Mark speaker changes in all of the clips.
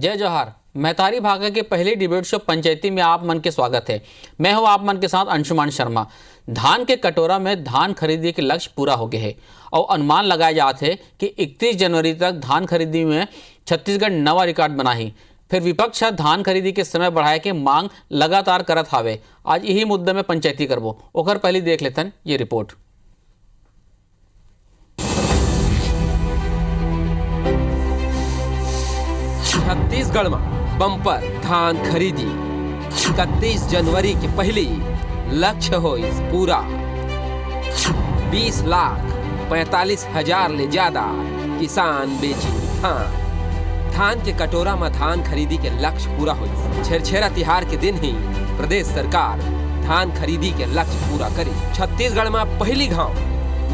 Speaker 1: जय जोहार। मैतारी भागा के पहले डिबेट शो पंचायती में आप मन के स्वागत है। मैं हूं आप मन के साथ अंशुमान शर्मा। धान के कटोरा में धान खरीदी के लक्ष्य पूरा हो गए है और अनुमान लगाए जाते हैं कि 31 जनवरी तक धान खरीदी में छत्तीसगढ़ नवा रिकॉर्ड बना ही। फिर विपक्ष धान खरीदी के समय बढ़ाए के मांग लगातार करत हावे। आज यही मुद्दे में पंचायती करबो। ओकर पहले देख लेतन ये रिपोर्ट।
Speaker 2: छत्तीसगढ़ में बम्पर धान खरीदी 31 जनवरी के पहले लक्ष्य हो पूरा। 20,45,000 ले ज्यादा किसान बेची धान के कटोरा में धान खरीदी के लक्ष्य पूरा हो। छेरछेरा तिहार के दिन ही प्रदेश सरकार धान खरीदी के लक्ष्य पूरा करी। छत्तीसगढ़ में पहली गांव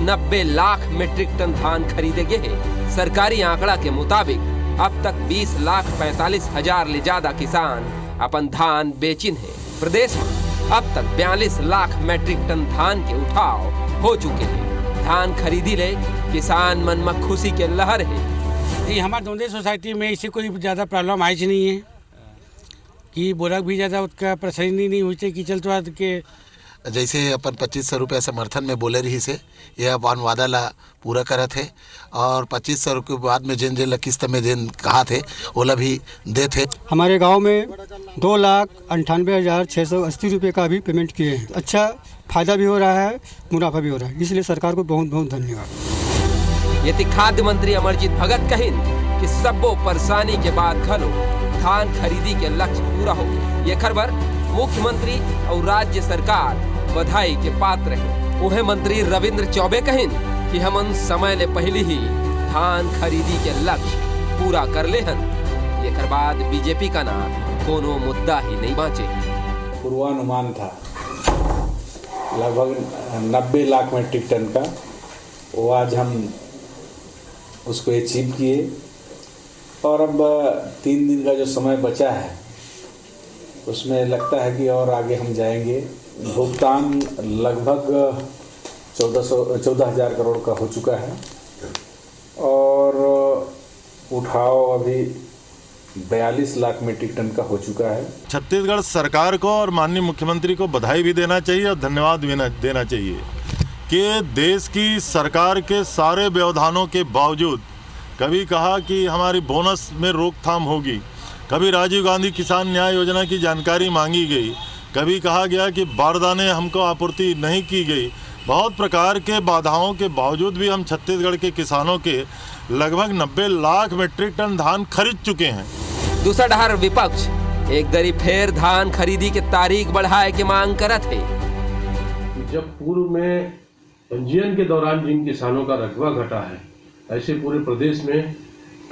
Speaker 2: 90 लाख मीट्रिक टन धान खरीदे गए है। सरकारी आंकड़ा के मुताबिक अब तक 20,45,000 ले ज्यादा किसान अपन धान बेचिन है। प्रदेश में अब तक 42 लाख मीट्रिक टन धान के उठाव हो चुके हैं। धान खरीदी ले किसान मन में खुशी के लहर है।
Speaker 3: नहीं, हमारे दोनों सोसाइटी में इसे कोई ज़्यादा प्रॉब्लम आई नहीं है कि बोरा भी ज़्यादा उसका परेशानी नहीं हुई कि चलते के
Speaker 4: जैसे अपन 2500 रुपये समर्थन में बोले रही से यह अपन वादा ला पूरा करत है और 2500 के बाद में जिन किस्त में जिन कहा थे ओला भी दे थे।
Speaker 5: हमारे गांव में 2,98,680 रुपये का भी पेमेंट किए हैं। अच्छा फायदा भी हो रहा है, मुनाफा भी हो रहा है, इसलिए सरकार को बहुत बहुत धन्यवाद।
Speaker 2: यदि खाद्य मंत्री अमरजीत भगत कहिन कि सबो परेशानी के बाद खलो धान खरीदी के लक्ष्य पूरा हो। ये खबर मुख्यमंत्री और राज्य सरकार बधाई के पात्र है। उहे मंत्री रविंद्र चौबे कहिन कि हमन समय ले पहले ही धान खरीदी के लक्ष्य पूरा कर ले हन। ये बाद बीजेपी का नाम कोनो मुद्दा ही नहीं बाँचे।
Speaker 6: पूर्वानुमान था लगभग 90 लाख मीट्रिक टन का, वो आज हम उसको अचीव किए और अब 3 दिन का जो समय बचा है उसमें लगता है कि और आगे हम जाएंगे। भुगतान लगभग 14,000 करोड़ का हो चुका है और उठाव अभी 42 लाख मीट्रिक टन का हो चुका है।
Speaker 7: छत्तीसगढ़ सरकार को और माननीय मुख्यमंत्री को बधाई भी देना चाहिए और धन्यवाद भी देना चाहिए कि देश की सरकार के सारे व्यवधानों के बावजूद कभी कहा कि हमारी बोनस में रोकथाम होगी, कभी राजीव गांधी किसान न्याय योजना की जानकारी मांगी गई, कभी कहा गया कि बारदाने हमको आपूर्ति नहीं की गई। बहुत प्रकार के बाधाओं के बावजूद भी हम छत्तीसगढ़ के किसानों के लगभग 90 लाख मीट्रिक टन धान खरीद चुके हैं।
Speaker 2: दूसरा डहर विपक्ष एक दरी फेर धान खरीदी के तारीख बढ़ाए की मांग करत है।
Speaker 8: जब पूर्व में पंजीयन के दौरान जिन किसानों का रकबा घटा है, ऐसे पूरे प्रदेश में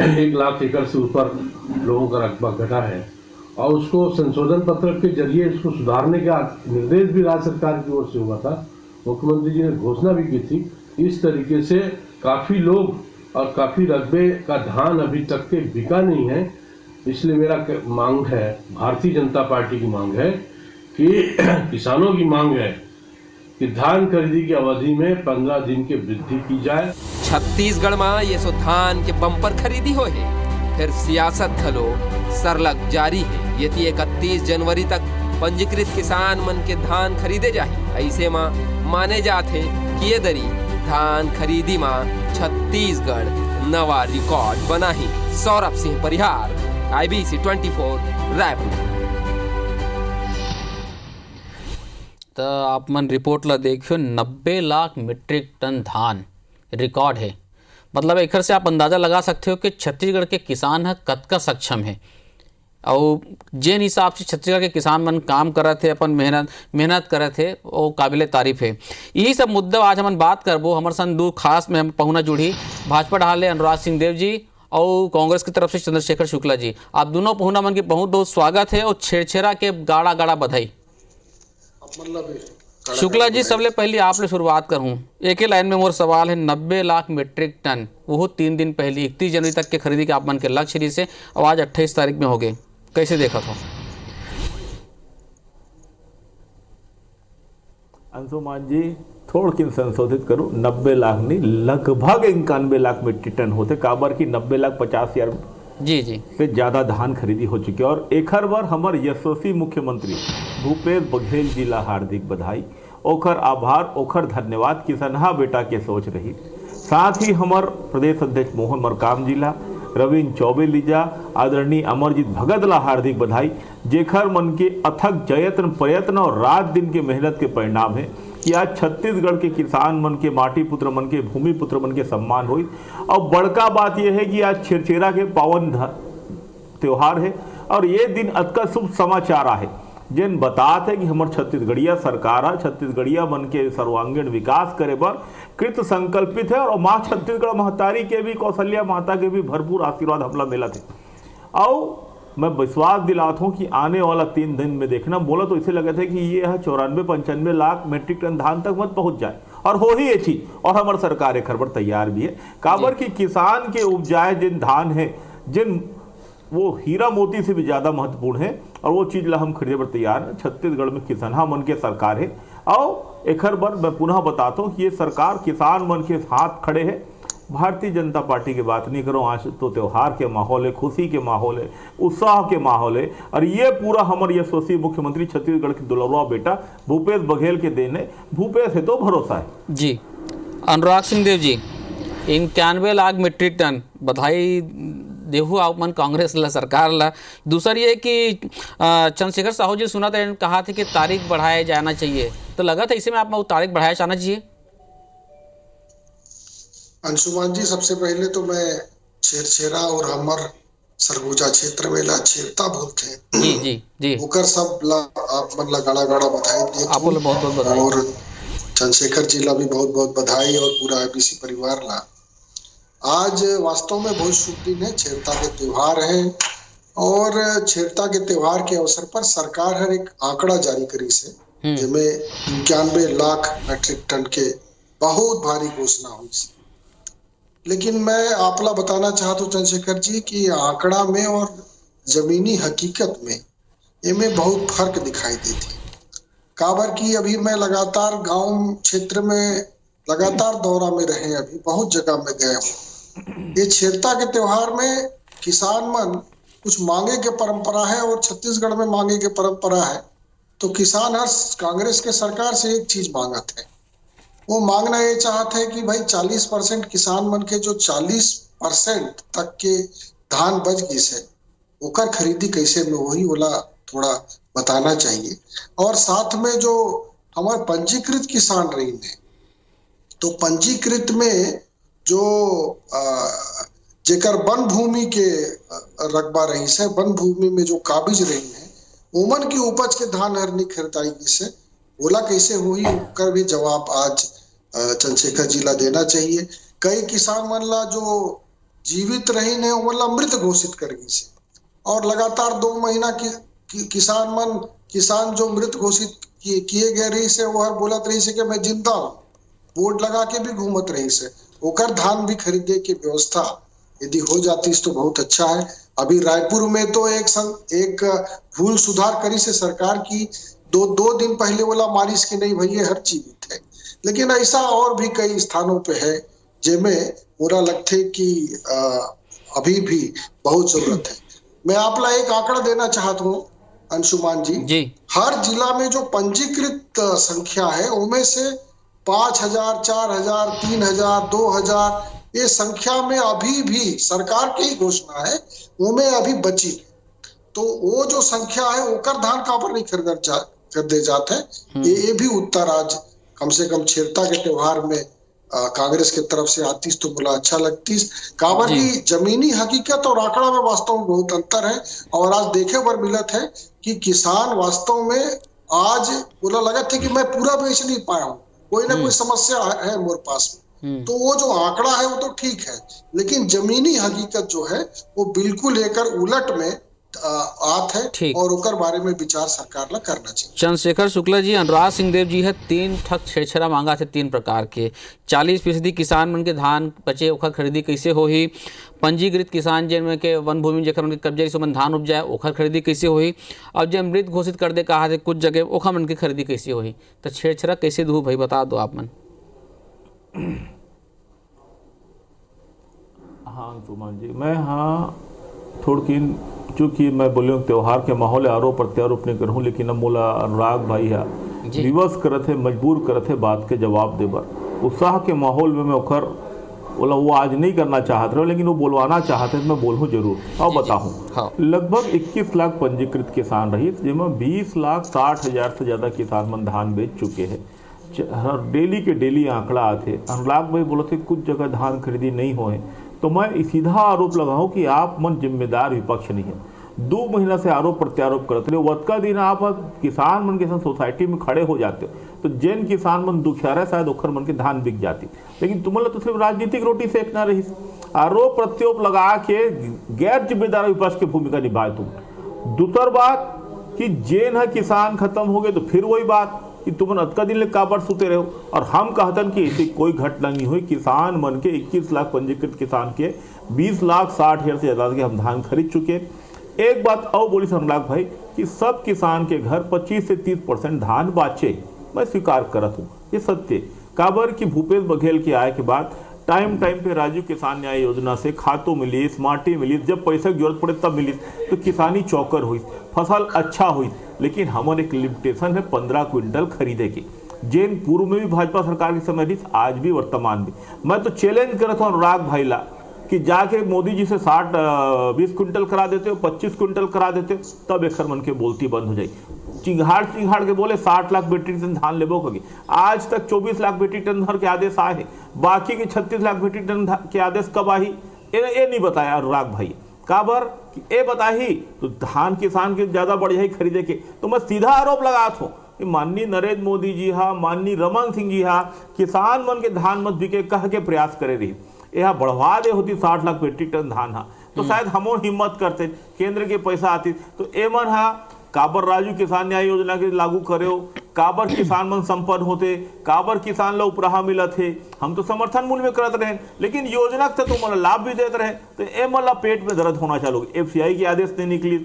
Speaker 8: 1 लाख एकड़ से ऊपर लोगों का रकबा घटा है और उसको संशोधन पत्र के जरिए इसको सुधारने का निर्देश भी राज्य सरकार की ओर से हुआ था। मुख्यमंत्री जी ने घोषणा भी की थी। इस तरीके से काफ़ी लोग और काफ़ी रकबे का धान अभी तक के बिका नहीं है। इसलिए मेरा मांग है, भारतीय जनता पार्टी की मांग है कि किसानों की मांग है कि धान खरीदी की अवधि में 15 दिन की वृद्धि की जाए।
Speaker 2: छत्तीसगढ़ में ये सो धान के बम्पर खरीदी हो है। फिर सियासत खलो सरलग जारी है। यदि 31 जनवरी तक पंजीकृत किसान मन के धान खरीदे जाही। ऐसे में माने जाते कि ये दरी धान खरीदी में छत्तीसगढ़ नवा रिकॉर्ड बना ही। सौरभ सिंह परिहार, IBC 24 रायपुर।
Speaker 1: तो आप मन रिपोर्ट ला देखियो 90 लाख मीट्रिक टन धान रिकॉर्ड है। मतलब एक से आप अंदाज़ा लगा सकते हो कि छत्तीसगढ़ के किसान है कतका सक्षम है और जिन हिसाब से छत्तीसगढ़ के किसान मन काम कर थे, अपन मेहनत करे थे, वो काबिल तारीफ है। यही सब मुद्दा आज हम बात करबो। हमारे संग दो खास में हम पहुना जुड़ी भाजपा ढाले अनुराग सिंह देव जी और कांग्रेस की तरफ से चंद्रशेखर शुक्ला जी। आप दोनों पहुना मन के बहुत बहुत स्वागत है और छेड़छेरा के गाड़ा गाड़ा बधाई। शुक्ला जी, सबले पहले आप ले शुरुआत करूं। एक ही लाइन में मोर सवाल है, 90 लाख मीट्रिक टन वो 3 दिन पहले 31 जनवरी तक के खरीदी के आप मन के लक्ष्य से और आज 28 तारीख में हो गए, कैसे देखा था?
Speaker 9: अंशुमान जी, थोड़ किन संशोधित करूँ, 90 लाख नहीं लगभग 91 लाख मीट्रिक टन होते। काबर की 90 लाख 50,000
Speaker 1: जी जी
Speaker 9: से ज़्यादा धान खरीदी हो चुकी है। और एखर बर हमार यशस्वी मुख्यमंत्री भूपेश बघेल जी ला हार्दिक बधाई, ओखर आभार, ओखर धन्यवाद। किसनहा बेटा के सोच रही। साथ ही हमार प्रदेश अध्यक्ष मोहन मरकाम जी ला, रविंद्र चौबे लीजा, आदरणीय अमरजीत भगत ला हार्दिक बधाई, जेखर मन के अथक जयत्न प्रयत्न और रात दिन के मेहनत के परिणाम है कि आज छत्तीसगढ़ के किसान मन के, माटी पुत्र मन के, भूमि पुत्र मन के सम्मान हुई। और बड़का बात यह है कि आज छेरछेरा के पावन त्योहार है और ये दिन अतका शुभ समाचार है जिन बात है कि हमार छत्तीसगढ़िया सरकार छत्तीसगढ़िया मन के सर्वांगीण विकास करे बर कृत संकल्पित है। और माँ छत्तीसगढ़ महतारी के भी, कौशल्या माता के भी भरपूर आशीर्वाद हमला मिला थे। और मैं विश्वास दिलाता हूँ कि आने वाला 3 दिन में देखना, बोला तो इसे लगा था कि ये 94-95 लाख मेट्रिक टन धान तक मत पहुँच जाए, और हो ही ये चीज। और हमारे सरकार एक खबर तैयार भी है काबर की किसान के उपजाए जिन धान है, जिन वो हीरा मोती से भी ज़्यादा महत्वपूर्ण है, और वो चीज़ ला हम खरीदे पर तैयार है। छत्तीसगढ़ में किसनहा मन के सरकार है। और एक बार मैं पुनः बताता हूँ कि ये सरकार किसान मन के हाथ खड़े है। भारतीय जनता पार्टी की बात नहीं करो, आज तो त्यौहार के माहौल है, खुशी के माहौल है, उत्साह के माहौल है। और ये पूरा हमारे यशस्वी मुख्यमंत्री छत्तीसगढ़ के दुलरुआ बेटा भूपेश बघेल के देन है। भूपेश है तो भरोसा है।
Speaker 1: जी अनुराग सिंह देव जी, 91 लाख मीट्रिक टन बधाई देहू आप मन कांग्रेस ला, सरकार ला। दूसर ये कि चंद्रशेखर साहू जी सुना था, कहा था कि तारीख बढ़ाया जाना चाहिए, तो लगा था इसी में आप तारीख बढ़ाया जाना चाहिए।
Speaker 10: अंशुमान जी, सबसे पहले तो मैं छेरछेरा और हमर सरगुजा क्षेत्र में ला छेरता बोलते हैं।
Speaker 1: जी जी जी
Speaker 10: ओकर सब ला आप मन ला गाड़ा गाड़ा बधाई दिए।
Speaker 1: आपको बहुत बहुत बधाई।
Speaker 10: और चंद्रशेखर जी ला भी बहुत बहुत बधाई, और पूरा आईपीसी परिवार ला। आज वास्तव में बहुत शुभ दिन है, छेरता के त्योहार है। और छेरता के त्योहार के अवसर पर सरकार हर एक आंकड़ा जारी करी से, जिसमें 91 लाख मीट्रिक टन के बहुत भारी घोषणा हुई। लेकिन मैं आपला बताना चाहता हूँ चंद्रशेखर जी कि आंकड़ा में और जमीनी हकीकत में इनमें बहुत फर्क दिखाई देती। काबर की अभी मैं लगातार गांव क्षेत्र में लगातार दौरा में रहे, अभी बहुत जगह में गए हूँ। ये छेरता के त्योहार में किसान मन कुछ मांगे के परंपरा है, और छत्तीसगढ़ में मांगे के परंपरा है। तो किसान हर कांग्रेस के सरकार से एक चीज मांगत है, वो मांगना ये चाहते हैं कि भाई 40% किसान मन के जो 40% तक के धान बच गई से ओकर खरीदी कैसे में वही वाला थोड़ा बताना चाहिए। और साथ में जो हमारे पंजीकृत किसान रही है, तो पंजीकृत में जो जेकर वन भूमि के रकबा रही से, वन भूमि में जो काबिज रही है, ओमन की उपज के धान हर नहीं खरीदाई से बोला कैसे हुई, कर भी जवाब आज चंद्रशेखर जी ला देना चाहिए। कई किसान मन ला जो जीवित रही ने ओमन मृत घोषित कर गई से, और लगातार 2 महीना की किसान जो मृत घोषित किए गए रही से, वो हर बोलत रही से कि मैं जिंदा हूँ, बोर्ड लगा के भी घूमत रही से। ओकर धान भी खरीदे की व्यवस्था यदि हो जाती तो बहुत अच्छा है। अभी रायपुर में तो एक भूल सुधार करी से सरकार की, दो दिन पहले वाला मारिश की नहीं भैया हर जीवित है। लेकिन ऐसा और भी कई स्थानों पे है जिनमें पूरा लगते कि अभी भी बहुत जरूरत है। मैं आपला एक आंकड़ा देना चाहता हूँ अंशुमान जी। हर जिला में जो पंजीकृत संख्या है उनमें से 5,000, 4,000, 3,000, 2,000 ये संख्या में अभी भी सरकार की ही घोषणा है, उनमें अभी बची। तो वो जो संख्या है ओकर धान कहाँ पर नहीं खरीदे जाते हैं। ये भी उत्तर आज कम से कम छेरता के त्योहार में कांग्रेस की तरफ से आती तो बोला अच्छा लगती। काबर की जमीनी हकीकत और आंकड़ा में वास्तव में बहुत अंतर है। और आज देखे पर मिलत है कि किसान वास्तव में आज बोला लगा था कि मैं पूरा बेच नहीं पाया हूँ, कोई ना कोई समस्या है मेरे पास में। तो वो जो आंकड़ा है वो तो ठीक है, लेकिन जमीनी हकीकत जो है वो बिल्कुल एकर उलट में आत है, और ओकर बारे में विचार सरकार ला करना चाहिए।
Speaker 1: चंद्रशेखर शुक्ला जी, अनुराग सिंह देव जी है 3 ठक छेड़छेड़ा मांगा थे 3 प्रकार के। 40% किसान मन के धान बचे ओखर खरीदी कैसे होही, पंजीकृत किसान जिनमें के वन भूमि जेकर उनके कब्जे से धान उपजाए ओखर खरीदी कैसे होही, और जब मृत घोषित कर दे कहा थे कुछ जगह ओखर मन की खरीदी कैसे होही। तो छेड़छेड़ा कैसे दू भाई बता दो आप मन।
Speaker 9: हाँ सुमन जी, मैं थोड़ी चूँकि मैं बोलियो त्यौहार के माहौल आरोप प्रत्यारोप नहीं करूँ, लेकिन अब मोला अनुराग भाई है विवश करत है, मजबूर करत है बात के जवाब देबर। उत्साह के माहौल में मैं ओखर बोला वो आज नहीं करना चाहते रहो, लेकिन वो बोलवाना चाहते मैं बोलूँ जरूर। अब बताऊँ, लगभग 21 लाख पंजीकृत किसान रही, जिसमें 20,60,000 से ज़्यादा किसान मन धान बेच चुके हैं। डेली के डेली आंकड़ा आते। अनुराग भाई बोले थे कुछ जगह धान खरीदी नहीं होए, तो मैं सीधा आरोप लगाऊं कि आप मन जिम्मेदार विपक्ष नहीं है। 2 महीना से आरोप प्रत्यारोप करते रहे, वतका दिन आप किसान मन के साथ सोसाइटी में खड़े हो जाते हो, तो जैन किसान मन दुखियारा शायद ओखर मन के धान बिक जाती, लेकिन तुम्हारा तो सिर्फ राजनीतिक रोटी सेकना रही। आरोप प्रत्यारोप लगा के गैर जिम्मेदार विपक्ष की भूमिका निभाए तुम। दूसर बात कि जैन है किसान खत्म हो गए, तो फिर वही बात कि तुम अतका दिन ले काबर सुते रहो। और हम कहतन कि ऐसी कोई घटना नहीं हुई, किसान मन के 21 लाख पंजीकृत किसान के 20,60,000 से ज़्यादा के हम धान खरीद चुके। एक बात और बोली अनुराग भाई कि सब किसान के घर 25 से 30% धान बाचे, मैं स्वीकार करत हूँ, ये सत्य। काबर कि भूपेश बघेल के आए के बाद टाइम पे राजीव किसान न्याय योजना से खातों मिली, माटी मिली, जब पैसे की जरूरत पड़े तब मिली, तो किसानी चौकर हुई, फसल अच्छा हुई। लेकिन हमारे एक लिमिटेशन है 15 क्विंटल खरीदे की, जैन पूर्व में भी भाजपा सरकार के समय थी, आज भी वर्तमान भी। मैं तो चैलेंज करता हूँ अनुराग भाई ला कि जाके मोदी जी से 20 क्विंटल करा देते हो, 25 क्विंटल करा देते हो, तब एक मन के बोलती बंद हो जाएगी। चिंगाड़ के बोले 60 लाख मीट्रिक टन धान लेबो कगी, आज तक 24 लाख मीट्रिक टन धर के आदेश आए हैं, बाकी के 36 लाख मीट्रिक टन के आदेश कब आई ये नहीं बताया अनुराग भाई। काबर ये बताही तो धान किसान के ज्यादा बढ़िया ही खरीदे के। तो मैं सीधा आरोप लगात हूँ कि माननीय नरेंद्र मोदी जी हा, माननीय रमन सिंह जी हा, किसान मन के धान मत बिके कह के प्रयास करे रही, यह बढ़वा दे होती 60 लाख मीट्रिक टन धान हा, तो शायद हमो हिम्मत करते, केंद्र के पैसा आती। तो एमन हा काबर राजू किसान न्याय योजना के लागू करे हो, काबर किसान मन संपन्न होते, काबर किसान लो उपराहा मिलत है, हम तो समर्थन मूल्य में करते रहे, लेकिन योजना से तो मतलब लाभ भी देते रहे, तो ए मतलब पेट में दर्द होना चालू। FCI के आदेश नहीं निकली,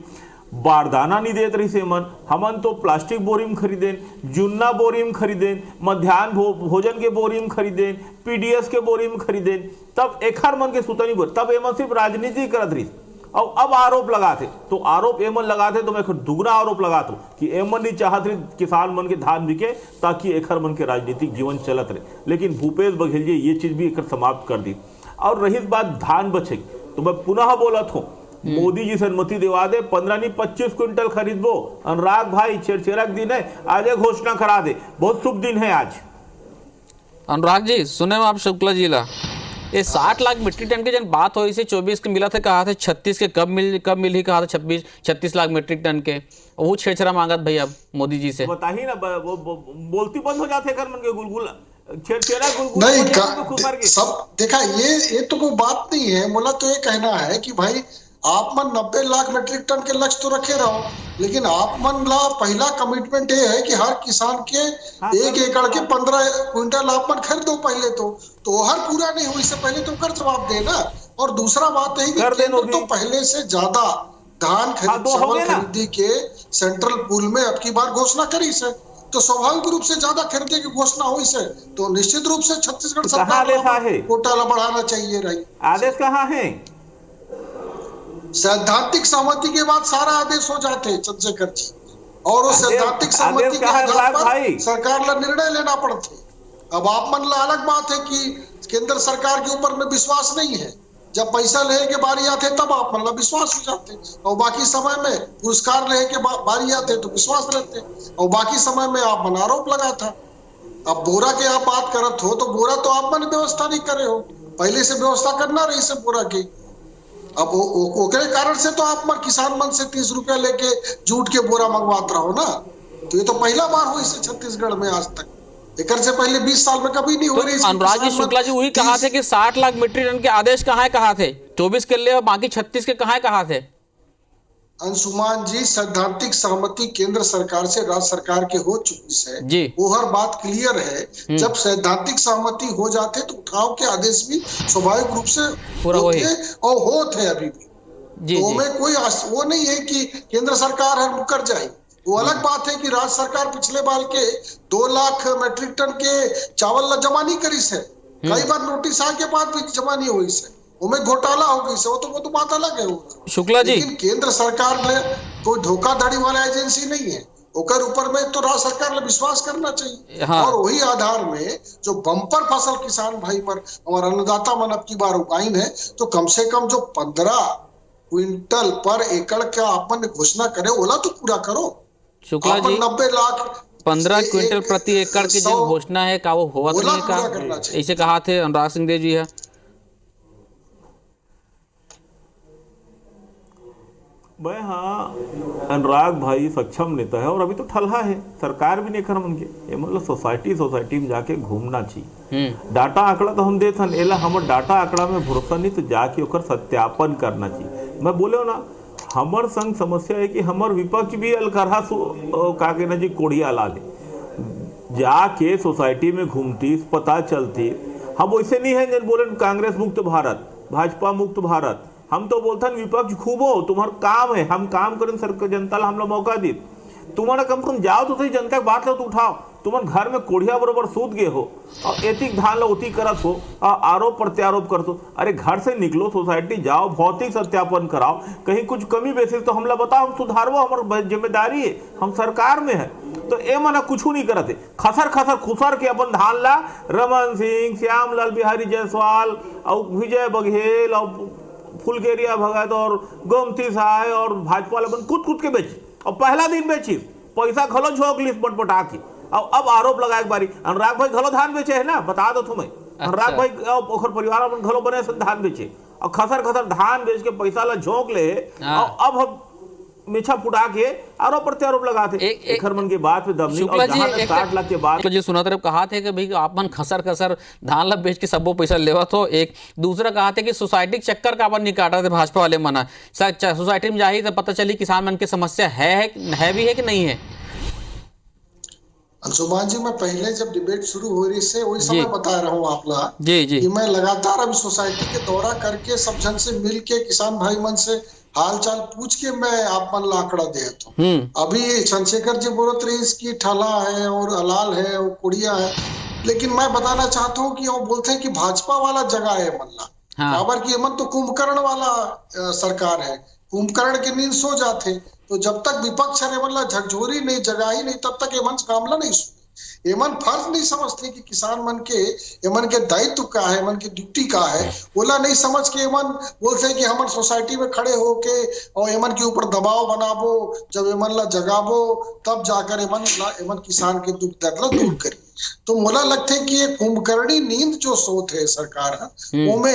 Speaker 9: बारदाना नहीं देते रही से मन, हमन तो प्लास्टिक बोरिंग खरीदें, जुन्ना बोरिंग खरीदें, मध्याह्न भोजन के बोरिंग खरीदें, PDS के बोरिंग खरीदें, तब एक हर मन के सुतनी बोल, तब एमन सिर्फ राजनीति करत रही। और अब आरोप लगाते, तो आरोप एमन लगाते, तो मैं दुगना आरोप लगाता हूँ कि एमन नहीं चाहते किसान मन के धान बिके ताकि एक मन के राजनीतिक जीवन चलत रहे, लेकिन भूपेश बघेल जी ये चीज भी एक समाप्त कर दी। और रही बात धान बचे, तो मैं पुनः बोलत हूँ मोदी जी से अनुमति दिवा दे, 15 नहीं 25 क्विंटल खरीदबो। अनुराग भाई छेड़छेड़क दिन है, आज घोषणा करा दे, बहुत शुभ दिन है आज।
Speaker 1: अनुराग जी सुने आप शुक्ला जी ला, ये 60 लाख मीट्रिक टन की जन बात हो, इसे 24 के मिला थे, कहा थे 36 के कब मिल ही कहा था 36 लाख मीट्रिक टन के, वो छेड़छाड़ा मांगत भाई अब मोदी जी से
Speaker 9: बताही ना, वो बोलती बंद हो जाते कर मन के गुलगुल छेड़छेड़ा
Speaker 10: नहीं सब देखा, ये तो कोई बात नहीं है। मोला तो ये कहना है कि भाई आप मन 90 लाख मीट्रिक टन के लक्ष्य तो रखे रहो, लेकिन आप मन ला पहला कमिटमेंट ये है कि हर किसान के 1 एकड़ के 15 क्विंटल आप मन खरीदो पहले, तो हर पूरा नहीं हुई से पहले तो कर जवाब देना। और दूसरा बात है कि केंद्र तो पहले से ज्यादा धान खरीदी के सेंट्रल पूल में अब की बार घोषणा करी से, तो स्वाभाविक रूप से ज्यादा खरीदे की घोषणा हुई से, तो निश्चित रूप से छत्तीसगढ़ सरकार कोटा बढ़ाना चाहिए रही।
Speaker 9: आदेश कहाँ है?
Speaker 10: सैद्धांतिक सहमति के बाद सारा आदेश हो जाते चंद्रशेखर जी, और उस सैद्धांतिक सहमति के आधार पर सरकार ला निर्णय लेना पड़ते। अब आप मन ला अलग बात है कि केंद्र सरकार के ऊपर में विश्वास नहीं है, जब पैसा लेने के बारी आते तब आप मन ला विश्वास हो जाते, और बाकी समय में पुरस्कार लेने के बारी आते तो विश्वास रहते, और बाकी समय में आप मन आरोप लगा था। अब बोरा के आप बात करत हो, तो बोरा तो आप मन व्यवस्था नहीं करे हो, पहले से व्यवस्था करना रही से बोरा की। अब ओकरे कारण से तो आप मन किसान मन से 30 रुपया लेके जूट के बोरा मंगवात रहो ना, तो ये तो पहला बार हुई से छत्तीसगढ़ में आज तक, एक से पहले 20 साल में कभी नहीं हो रही।
Speaker 1: अनुराग जी शुक्ला जी वही कहा थे कि 60 लाख मीट्रिक टन के आदेश कहाँ थे, 24 के लिए और बाकी 36 के कहाँ थे?
Speaker 10: अंशुमान जी, सैद्धांतिक सहमति केंद्र सरकार से राज्य सरकार के हो चुकी है, वो हर बात क्लियर है। जब सैद्धांतिक सहमति हो जाते तो उठाव के आदेश भी स्वाभाविक रूप से होते और होते अभी भी, तो में कोई वो नहीं है कि केंद्र सरकार हर मुकर जाए। वो अलग बात है कि राज्य सरकार पिछले बार के 2 लाख मीट्रिक टन के चावल जमा नहीं करी से, कई बार नोटिस आके बाद भी जमा नहीं हुई से, उनमें घोटाला हो गई से, वो तो बात अलग है। वो
Speaker 1: शुक्ला जी,
Speaker 10: लेकिन केंद्र सरकार ने कोई धोखाधड़ी वाला एजेंसी नहीं है, ओकर ऊपर में तो राज्य सरकार ने विश्वास करना चाहिए।
Speaker 1: हाँ।
Speaker 10: और वही आधार में जो बम्पर फसल किसान भाई पर हमारा अन्नदाता मन अब की बार उगाइन है, तो कम से कम जो 15 क्विंटल पर एकड़ का आपने घोषणा करे ओला तो पूरा करो।
Speaker 1: शुक्ला जी,
Speaker 10: 90 लाख
Speaker 1: 15 क्विंटल प्रति एकड़ की जो घोषणा है का वो हुआ तो नहीं का, ऐसे कहा थे अनुराग सिंह देव जी है।
Speaker 9: मैं हाँ अनुराग भाई सक्षम नेता है और अभी तो ठल्हा है, सरकार भी नहीं कर मन के, ये मतलब सोसाइटी में जाके घूमना चाहिए। डाटा आंकड़ा तो हम देते हैं, एला हमर डाटा आंकड़ा में भरोसा नहीं तो जाके ओकर सत्यापन करना चाहिए। मैं बोले ना हमर संग समस्या है कि हमर विपक्ष भी अलकरहा का के ना जी कोढ़िया ला ले, जाके सोसाइटी में घूमती पता चलती। हम वैसे नहीं है जब बोले कांग्रेस मुक्त भारत, भाजपा मुक्त भारत, हम तो बोलते हैं विपक्ष खूब हो, तुम्हारा काम है, हम काम करें, सरकार जनता ला हम लोग मौका दी, तुम्हारा कम से कम जाओ तो सही, जनता की बात लो तो उठाओ। तुम्हारे घर में कोढ़िया बरोबर सूत गए हो और एतिक धान लो उती करत हो और आरोप प्रत्यारोप कर दो। अरे घर से निकलो, सोसाइटी जाओ, भौतिक सत्यापन कराओ, कहीं कुछ कमी बेसिस तो हमला बताओ, हम सुधारवो, हमारी जिम्मेदारी है, हम सरकार में है। तो ये मना कुछ नहीं करते, खसर खुसर के अपन धान ला रमन सिंह, श्यामलाल बिहारी जायसवाल और विजय बघेल और फुलकेरिया भगत और गोमती साय और भाजपा अपन कूद के बेची और पहला दिन बेची, पैसा खलो झोंक ली पटपटा के। और अब आरोप लगाए बारी अनुराग भाई घलो धान बेचे है ना, बता दो तुम्हें। अनुराग भाई ओखर परिवार अपन घलो बने से धान बेचे और खसर धान बेच के पैसा ला झोंक ले और अब हम मिछा फुटा के आरोप प्रत्यारोप लगाते एक मन के बात पे दम नहीं। और जहां 60 लाख के बाद
Speaker 1: जो सुना तरफ कहा थे कि भाई आपन खसर धान ला बेच के सबो पैसा लेवा, तो एक दूसरा कहा थे कि सोसाइटी के चक्कर का अपन नहीं काटा थे भाजपा वाले मना, सोसाइटी में जाही तो पता चली किसान मन की समस्या है भी है कि नहीं है।
Speaker 10: अंशुमान जी, मैं पहले जब डिबेट शुरू हो रही से वही समय बता रहा हूँ आपला
Speaker 1: जी कि
Speaker 10: मैं लगातार अभी सोसाइटी के दौरा करके सब जन से मिल के किसान भाई मन से हाल चाल पूछ के मैं आप मन ला आंकड़ा देता हूँ। अभी चंद्रशेखर जी बोलत रही इसकी ठला है और अलाल है और कुड़िया है, लेकिन मैं बताना चाहता हूँ कि वो बोलते हैं कि भाजपा वाला जगह है मल्ला, बराबर की मन तो कुंभकर्ण वाला सरकार है, कुंभकर्ण के नींद सो जाते, तो जब तक विपक्ष है मल्ला झकझोरी नहीं जगाई नहीं तब तक ये मन मामला नहीं सुने। एमन फर्ज नहीं समझते कि किसान मन के एमन के दायित्व का है, एमन की ड्यूटी का है, बोला नहीं समझ के एमन बोलते हैं कि हम सोसाइटी में खड़े होके और एमन के ऊपर दबाव बनाबो, जब एमन ला जगाबो तब जाकर एमन किसान के दुख दर्द ला दूर करी। तो मोला लगता है कि ये कुंभकर्णी नींद जो सोत है सरकार वो में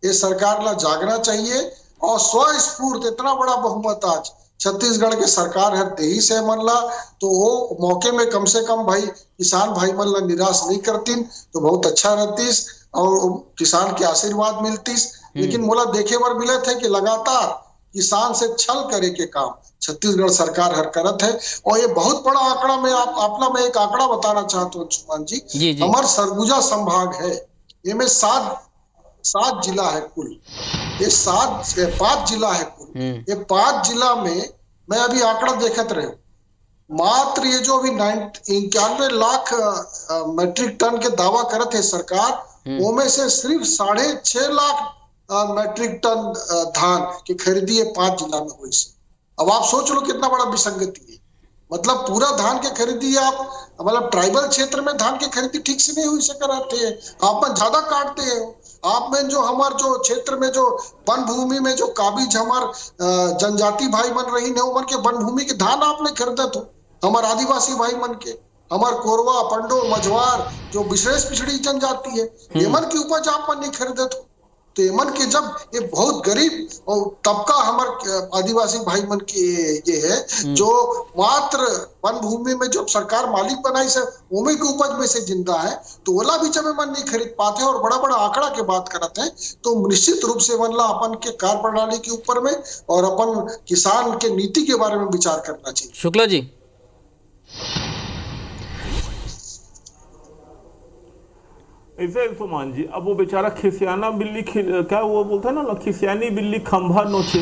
Speaker 10: ये सरकार ला जागना चाहिए और स्वस्फूर्त इतना बड़ा बहुमत आज छत्तीसगढ़ के सरकार हर देही से मन ला, तो वो मौके में कम से कम भाई किसान भाई मन ला निराश नहीं करतीन तो बहुत अच्छा रहतीस और किसान के आशीर्वाद मिलतीस। लेकिन मोला देखे बार मिले थे कि लगातार किसान से छल करे के काम छत्तीसगढ़ सरकार हर करत है। और ये बहुत बड़ा आंकड़ा में आपला मैं एक आंकड़ा बताना चाहता हूँ अंशुमान जी, हमारे सरगुजा संभाग है, ये में 7 जिला है कुल, ये 5 जिला है कुल, ये 5 जिला में मैं अभी आंकड़ा देखत रहे, मात्र ये जो अभी 91 लाख मैट्रिक टन के दावा करत है सरकार, वो में से सिर्फ 6.5 लाख मैट्रिक टन धान की खरीदी है 5 जिला में हुई से। अब आप सोच लो कितना बड़ा विसंगति है, मतलब पूरा धान के खरीदी आप मतलब ट्राइबल क्षेत्र में धान की खरीदी ठीक से नहीं हुई से कराते हैं, आप में ज्यादा काटते हो। आप में जो हमार जो क्षेत्र में जो वन भूमि में जो काबिज हमार जनजाति भाई मन रही ने उमन के वन भूमि के धान आपने खरीदत हो, हमार आदिवासी भाई मन के, हमार कोरवा पंडो मझवार जो विशेष पिछड़ी जनजाति है, एमन की उपज आप मन नहीं खरीदत हो। तो एमन के जब ये बहुत गरीब और तबका हमार आदिवासी भाई मन के ये है जो मात्र वन भूमि में जो सरकार मालिक बनाई से उमे के उपज में से जिंदा है, तो ओला भी जब मन नहीं खरीद पाते और बड़ा बड़ा आंकड़ा के बात करते हैं, तो निश्चित रूप से मनला अपन के कार्य प्रणाली के ऊपर में और अपन किसान के नीति के बारे में विचार करना चाहिए।
Speaker 1: शुक्ला जी,
Speaker 9: ऐसे सुमान जी, अब वो बेचारा खिसियाना बिल्ली क्या वो बोलता है ना, खिसियानी बिल्ली खंभा नोचे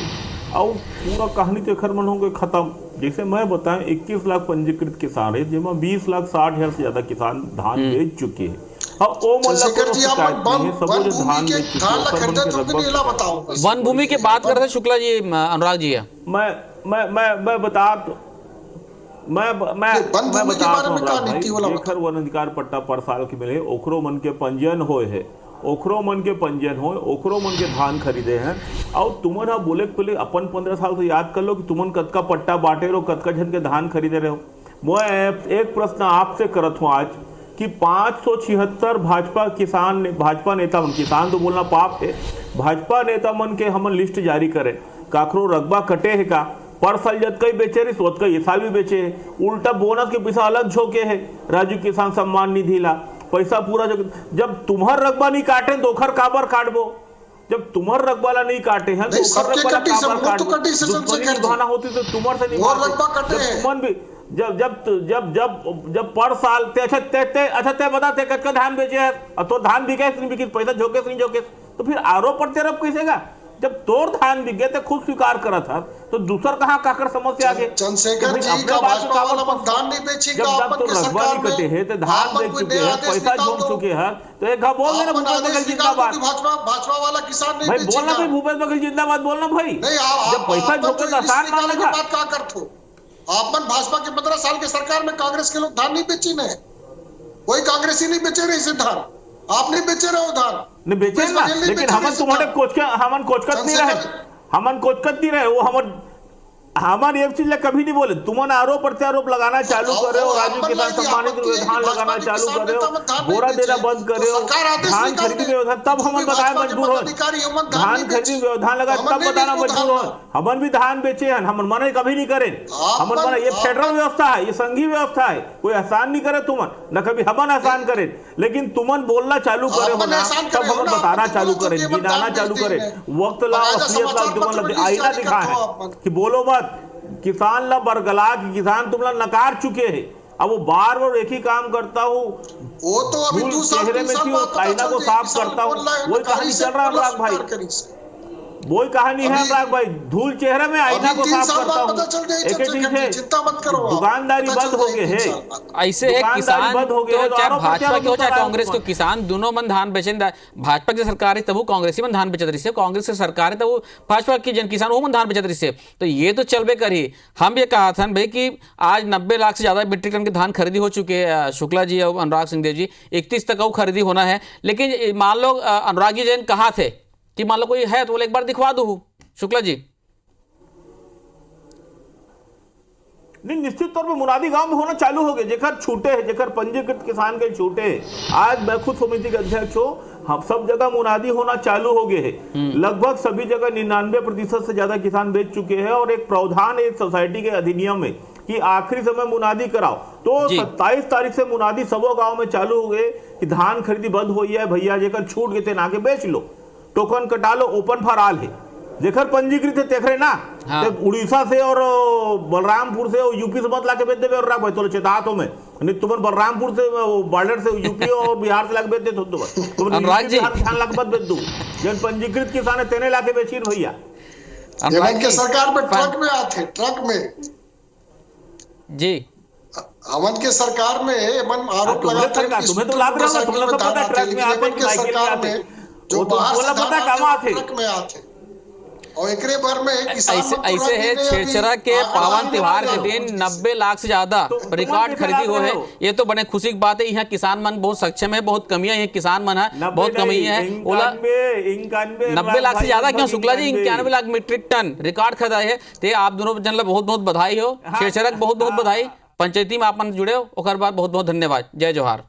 Speaker 9: और पूरा कहानी तो खर मन होंगे खत्म। जैसे मैं बताएं 21 लाख पंजीकृत किसान है, जिसमें 20 लाख 60 हज़ार से ज़्यादा किसान धान बेच चुके हैं। अब ओ मोला
Speaker 10: चंद्रशेखर जी, आप
Speaker 9: शिकायत नहीं है, सब
Speaker 10: वन
Speaker 9: जो
Speaker 10: भूमि
Speaker 9: धान
Speaker 10: के
Speaker 9: बेच चुके
Speaker 10: धान
Speaker 9: हैं, ओखर मन
Speaker 10: खरीदे
Speaker 9: के
Speaker 10: तो
Speaker 9: लगभग
Speaker 10: नीला बताओ
Speaker 1: वन भूमि की बात करते शुक्ला जी, अनुराग जी है।
Speaker 9: मैं बता जेखर वन अधिकार पट्टा पर साल के मिले ओकरो मन के पंजीयन होए है, ओकरो मन के धान खरीदे हैं। और तुमन हा बोले पहले अपन 15 साल तो याद कर लो कि तुमन कतका पट्टा बांटे रहो, कतका जन के धान खरीदे रहो। मैं एक प्रश्न आपसे करत हूँ आज कि 576 भाजपा नेता मन, किसान तो बोलना पाप है, भाजपा नेता मन के हमन लिस्ट जारी करे, काकरो रकबा कटे है का? पर साल जत कई बेचे रही सोच कई साल भी बेचे है, उल्टा बोनस के पैसा अलग झोंके है, राजू किसान सम्मान निधि ला पैसा पूरा। जब तुम्हार रकबा नहीं काटे तो ओखर काबर काटबो? जब तुम्हार रकबा ला नहीं काटे हैं तो ओखर रकबा ला काबर काटबो? दुश्मनी निभाना होती तो तुमर से निभाते। तुमन भी जब पर साल ते बता ते कतका धान बेचे है, तो धान बिके नहीं बिके, पैसा झोंके नहीं झोंके, तो फिर आरोप प्रत्यारोप कैसेगा? जब तोर धान बिक गए तो खुद स्वीकार करा था, तो दूसर कहाँ काकर समस्या आगे?
Speaker 10: चंद्रशेखर जी का भाजपा वाला मत धान नहीं बेचेगा,
Speaker 9: जब तो रकबा नहीं कटे है तो धान बेच चुके हैं, पैसा झोंक चुके हैं, तो एक बोल देना भूपेश बघेल जिंदाबाद।
Speaker 10: भाजपा वाला किसान नहीं
Speaker 9: भाई बोलना भाई, भूपेश बघेल जिंदाबाद बोलना भाई। जब पैसा झोंके तो आसान मानना था।
Speaker 10: बात क्या करते हो आप? भाजपा के 15 साल की सरकार में कांग्रेस के लोग धान नहीं बेचे न, कोई कांग्रेसी नहीं बेचे रहे इसे धान, आप नहीं बेचे रहे हो धान,
Speaker 9: नहीं बेचे ना, लेकिन हमन तुम्हारे कोचकत नहीं रहे, वो हमारे एक चीज कभी नहीं बोले। तुमने आरोप प्रत्यारोप लगाना चालू करे हो, राजू किसान सम्मानित धान लगाना चालू करे हो, बोरा देना बंद करे हो, धान खरीदी व्यवधान तब हमन बताए मजबूर हो, धान खरीदी व्यवधान लगा तब बताना मजबूर हो। हमन भी धान बेचे हैं, हमन मना कभी नहीं करे, हमन मना, ये फेडरल व्यवस्था है, ये संघीय व्यवस्था है, कोई आसान नहीं करे तुमन, न कभी हमन आसान करे, लेकिन तुमन बोलना चालू करे हो ना, तब हमन बताना चालू करे, गिनाना चालू करे, वक्त ला असलियत ला तुमन आईना दिखा है कि बोलो मत। किसान ला बरगला कि किसान तुमला नकार चुके हैं, अब वो बार बार एक ही काम करता हूँ,
Speaker 10: वो तो अभी
Speaker 9: चेहरे में क्यों आईना को साफ करता हूँ, वही कहानी चल रहा है अनुराग भाई, वही कहानी है अनुराग भाई, धूल चेहरे में आईना को साफ करता हूँ। एक चीज है, दुकानदारी बंद हो गए है,
Speaker 1: ऐसे है किसान तो चाहे भाजपा के हो चाहे कांग्रेस के, किसान दोनों मन धान बेचे। भाजपा की सरकार है तब वो कांग्रेसी मन धान बेचत रही से, कांग्रेस की सरकार है तब वो भाजपा की जन किसान वो मन धान बेचत रही से, तो ये तो चलबे करी। हम ये कहा था भाई कि आज 90 लाख से ज्यादा मीट्रिक टन के धान खरीदी हो चुके हैं, शुक्ला जी और अनुराग सिंह देव जी 31 तक वो खरीदी होना है। लेकिन मान लो अनुराग जी जैन कहा थे कि मान लो कोई है तो बोले एक बार दिखवा दो शुक्ला जी।
Speaker 9: नहीं, निश्चित तौर पे मुनादी गांव में होना चालू हो गए, जेकर छूटे है, जेकर पंजीकृत किसान के छूटे है। आज मैं खुद समिति के अध्यक्ष हूँ, हम सब जगह मुनादी होना चालू हो गए हैं, लगभग सभी जगह 99% से ज्यादा किसान बेच चुके हैं। और एक प्रावधान है सोसाइटी के अधिनियम में कि आखिरी समय मुनादी कराओ, तो 27 तारीख से मुनादी सबो गाँव में चालू हो गए कि धान खरीदी बंद हो है भैया, जेकर छूट गए थे ना के बेच लो, टोकन कटा लो, ओपन फॉर ऑल है। जेकर पंजीकृत है देख रहे ना, हाँ। उड़ीसा से और बलरामपुर से और यूपी से मत लाके बेच देवे और भाई तो चेतातो में नहीं, तुम बलरामपुर से बॉर्डर से यूपी और बिहार से लाके बेच दे तुम अनुराग जी धान लाके मत बेच दो, जन पंजीकृत किसान है तेने लाके बेची भैया।
Speaker 10: अनुराग के सरकार में ट्रक में आते, ट्रक में
Speaker 1: जी
Speaker 10: हमन के सरकार में मन आरोप लगाते हैं,
Speaker 9: तुम्हें तो लाभ रहा, तुम्हें तो पता ट्रक में आते हैं, साइकिल में आते हैं,
Speaker 10: जो बाहर
Speaker 9: पता कहाँ आते
Speaker 10: ट्रक में आते, और एकरे भर में
Speaker 1: ऐसे है छेरछेरा के पावन त्योहार के दिन 90 लाख से ज्यादा रिकॉर्ड खरीदी हो है। ये तो बड़े खुशी की बात है। यहाँ किसान मन बहुत सक्षम है, बहुत कमियां है, किसान मन है बहुत कमी है। 90 लाख से ज्यादा क्यों Shukla ji, 91 lakh metric ton record खरीदा है। तो आप दोनों जन बहुत बहुत बधाई हो, छेरछेरा बहुत बहुत बधाई। पंचायती में आप जुड़े हो, ओकर बाद बहुत बहुत धन्यवाद। जय जोहार।